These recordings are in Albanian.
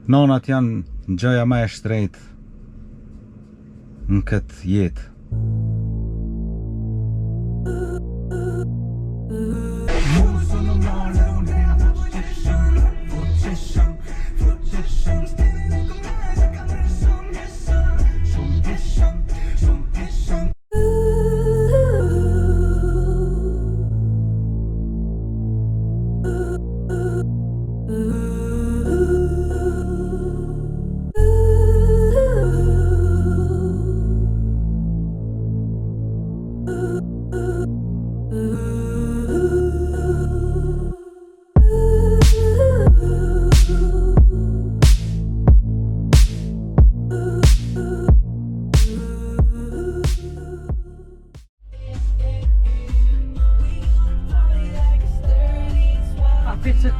Nonat janë gjëja më e shtrejtë në këtë jetë.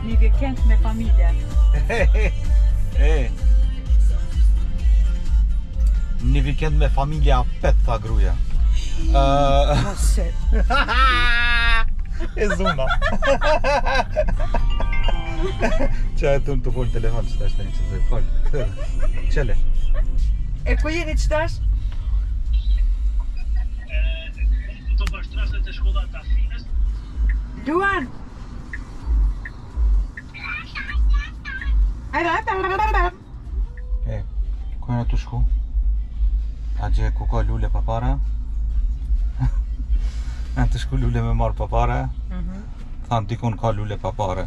Një weekend me familje. Një weekend me familja pet, tha gruja. E zuna. Qa e të folë telefon që tash të një që të folë. Qele. E ku jeni që tash? Këto bashkëtrasët e shkollat të Afinës. Luan! Ku e në të shku? A gje ku ka lule pa para? E në të shku lule me marë pa para? Thanë dikun ka lule pa para.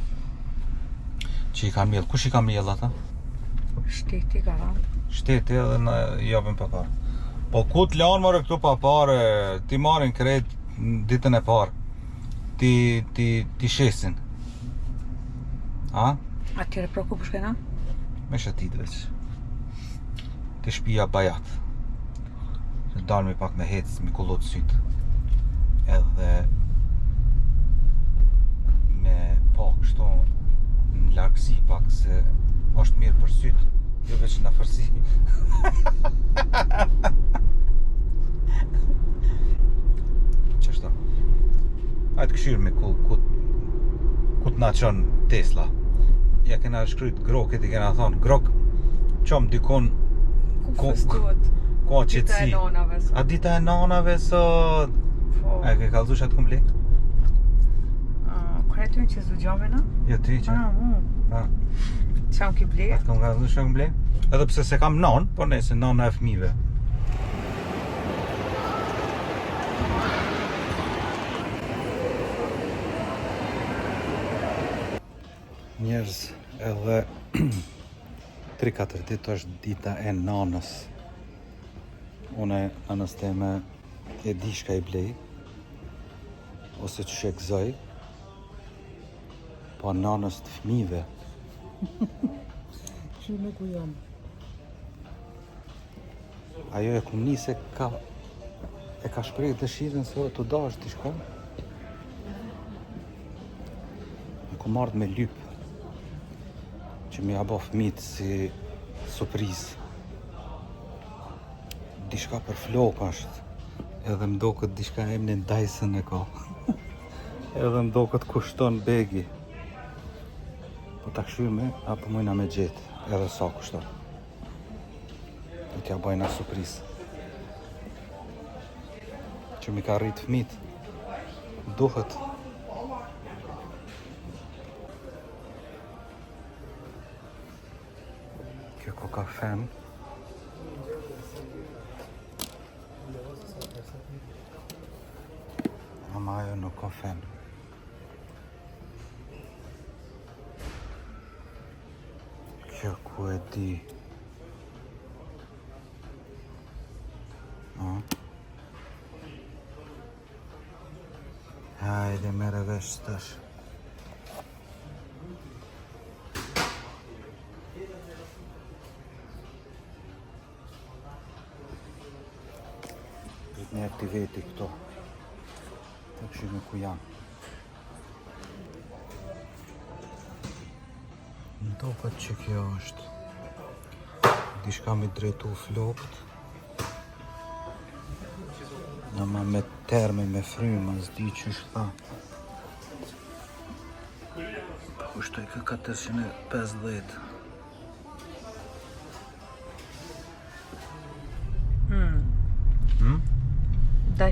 Që i ka mjellë, kush i ka mjellë ata? Shteti ka ranë. Shteti edhe në javën pa para. Po ku të lanë mërë këtu pa para, ti marin krejt ditën e parë. Ti shesin. A? Atyre pro ku përshkena? Me shëtit veç. Të shpia bajat. Që dalmi pak me hec, mi kullot sytë. Edhe me pak kështu në largësi pak se është mirë për sytë. Jo veç në afërsi. Qështu? Hajtë këshyrë me ku t'na qënë Tesla. Ja kena shkryt grokit, i kena thonë grok, qom dikon Ku fëstuat? Ka qëtësi. Dita e nanave sot. A dita e nanave sot? Po. A ke kallëzush atë kumble? Kërë ty në që zdu gjame na? Jo, ty që. Qam ki ble? Atë kam kallëzush e kumble? Edhe pse se kam nan, po ne se nana e fëmive. Njerëz, edhe 3-4 ditë është dita e nanës. Une nanës teme e di shka i blej, ose që shekzoj, po nanës të fëmive. Që nuk u jam. Ajo e kum nise e ka shprej dëshirën se të dash t'i shka. E kum ardhë me lypë, që mi abo fëmit si surprizë. Dishka për flok është, edhe mdo këtë dishka emnin Dyson e ka. Edhe mdo këtë kushton begi. Po ta këshyme, apo mujna me gjetë, edhe sa kushton. Do t'ja bajna surprizë. Që mi ka rritë fëmit, duhet. Kjo ko kafen. Ama ajo nuk ka fen. Kjo ku e di. Hajde mere vesh tash. Prit një aktiveti këto. Të këshime ku janë. Ndo ka që kjo është. Dishka mi drejtu flokt. Ama me terme, me fryma, s'di që shta. Kushtoj kë 450.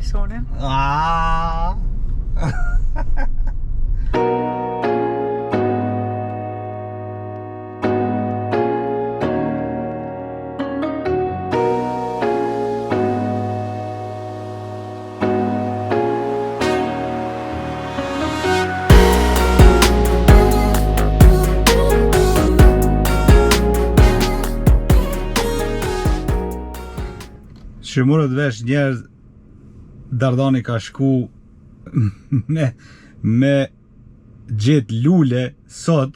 Dysonin. Shëmurët vesh njerëz Dardani ka shku me gjet lule sot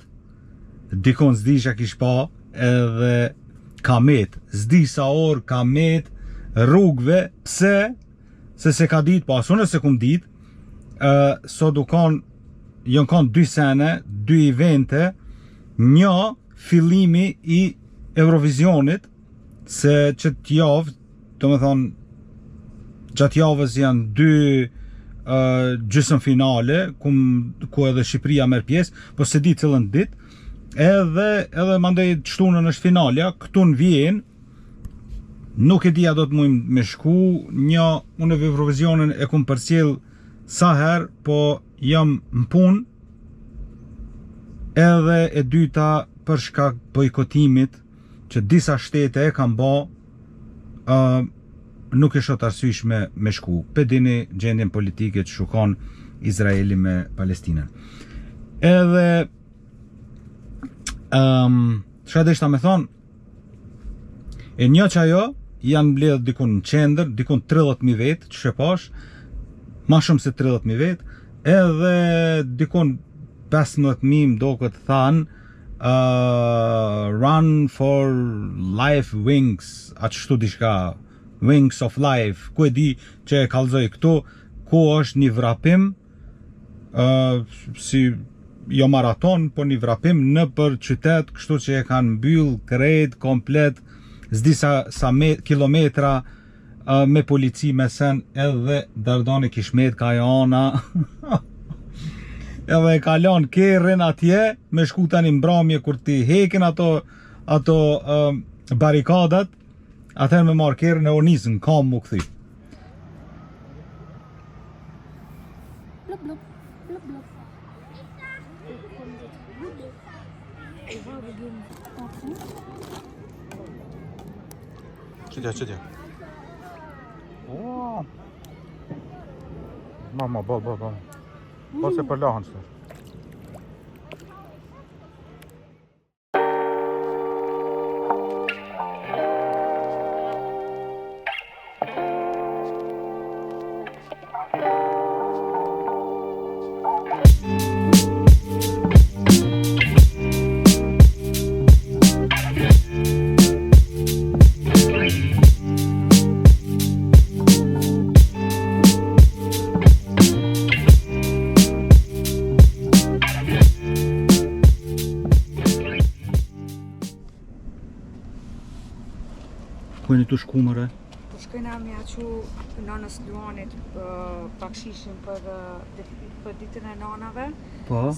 dikon s'di që kish pa edhe kamet s'di sa orë kamet rrugve pse se ka dit pa asun e se kum dit sot u kon jon kon 2 sene 2 evente një fillimi i Eurovisionit se që t'javë do me thonë gjatë javës janë 2 gjysmë finale ku edhe Shqipëria merr pjesë, po se di cilën ditë edhe mandej shtunën është finalja këtu në Vjenë nuk e dija do të mujmë me shku unë Eurovisionin e kum përcjell sa herë po jam në punë edhe e dyta për shkak bojkotimit që disa shtete e kanë bë nuk e shot arsysh me shku. Pe dini gjendjen politike që shukon Izraeli me Palestinën. Edhe çka deshta me thonë e një që ajo janë mbledhur dikun në qendër, dikun 30.000 vetë, që shepash, ma shumë se 30.000 vetë, edhe dikun 15.000 do këtë thanë Run for Life Wings, atë shtu dishka Wings of Life, ku e di që e kallzoj këtu, ku është një vrapim, si jo maraton, po një vrapim në për qytet, kështu që e kanë mbyll krejt, komplet, s'di sa kilometra me polici me sen, edhe Dardani Kishmet ka jona, edhe e kalon kerrin atje, me shku tani mbrëmje kur ti hekin ato barikadat, atëherë me marrë kerrin e onisën, kam mu këthi. Qëtja. Mama, bol. Bol se për lahën së. Kujnë të shku mëre? Po shkojna me aqu nanës Luanit bakshishin për ditën e nanave,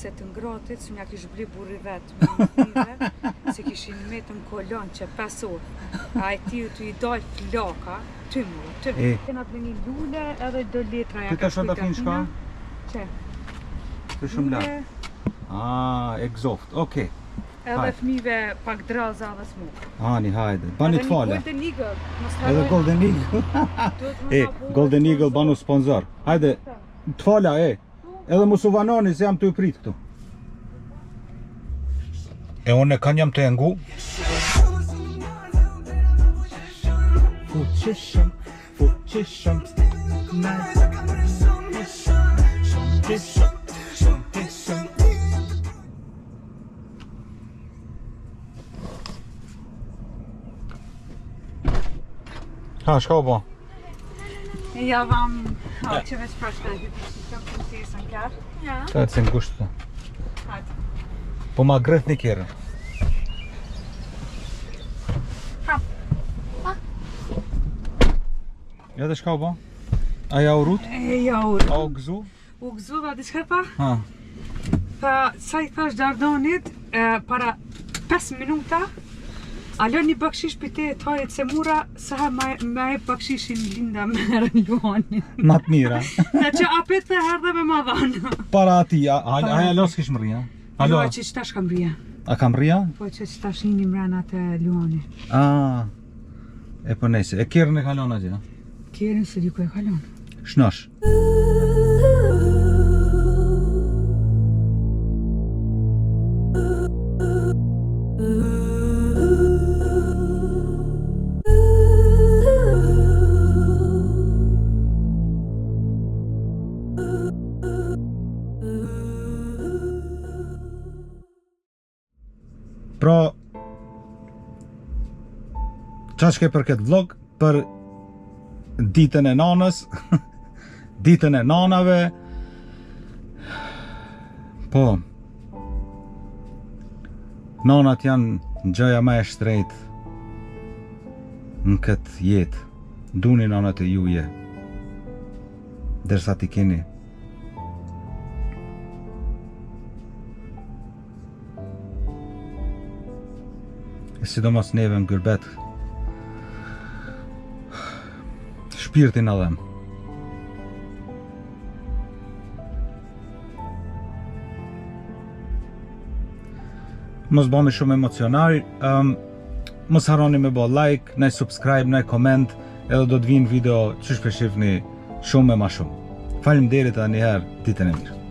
se të ngratit, që mja kish bli burri vetë me njëve, se kishin metën kolon që 5 orë, a e ti të i dojë flaka, ty mu. Kena të një lule edhe 2 letra ja ka shkujta tina. Që? Të shumë lartë. Exoft, okej. Edhe fmive pak draza dhe smuk. Ani, hajde. Bani të fale. Edhe Golden Eagle. Golden Eagle banu sponsor. Hajde, të fala, Edhe mu suvanoni se jam të ju prit këtu. E unë e kanë jam të engu. Fuqishëm. Ha, shka o bo? Ja vam që veç përshka kam përsesën kërë. Ja. Ta të se ngushtë të. Hajde. Po ma greth një kjerën. Ja dhe shka o bo? A ja u rut? Ja u rut. A u gëzu? U gëzu dhe di shka pa? Ha. Pa, sa i thash Dardanit, para 5 minuta, Alo një bakshish për te tojet se mura sa me e bakshishin Linda me herën Luani. Ma të mira. Në që apet të herë dhe me ma dhanë. Para ati, aja lo s'kish më rria? Jo, që qëtash kam rria. A kam rria? Po që qëtash një mrena të Luani. E po nejse, e kjerën e kalon atje? Kjerën se diku e kalon. Shnosh. Pra, qa shke për këtë vlog, për ditën e nanës, ditën e nanave, po, nanat janë gjëja më e shtrejt në këtë jetë, duni nanat e juje, derisa t'i keni. E sidomos neve në gërbet shpirtin adhem. Mos bëni shumë emocional, mos harroni me bë like, ne subscribe, ne comment, edhe do të vinë video që shpeshifni shumë e ma shumë. Faleminderit edhe një herë, ditën e mirë.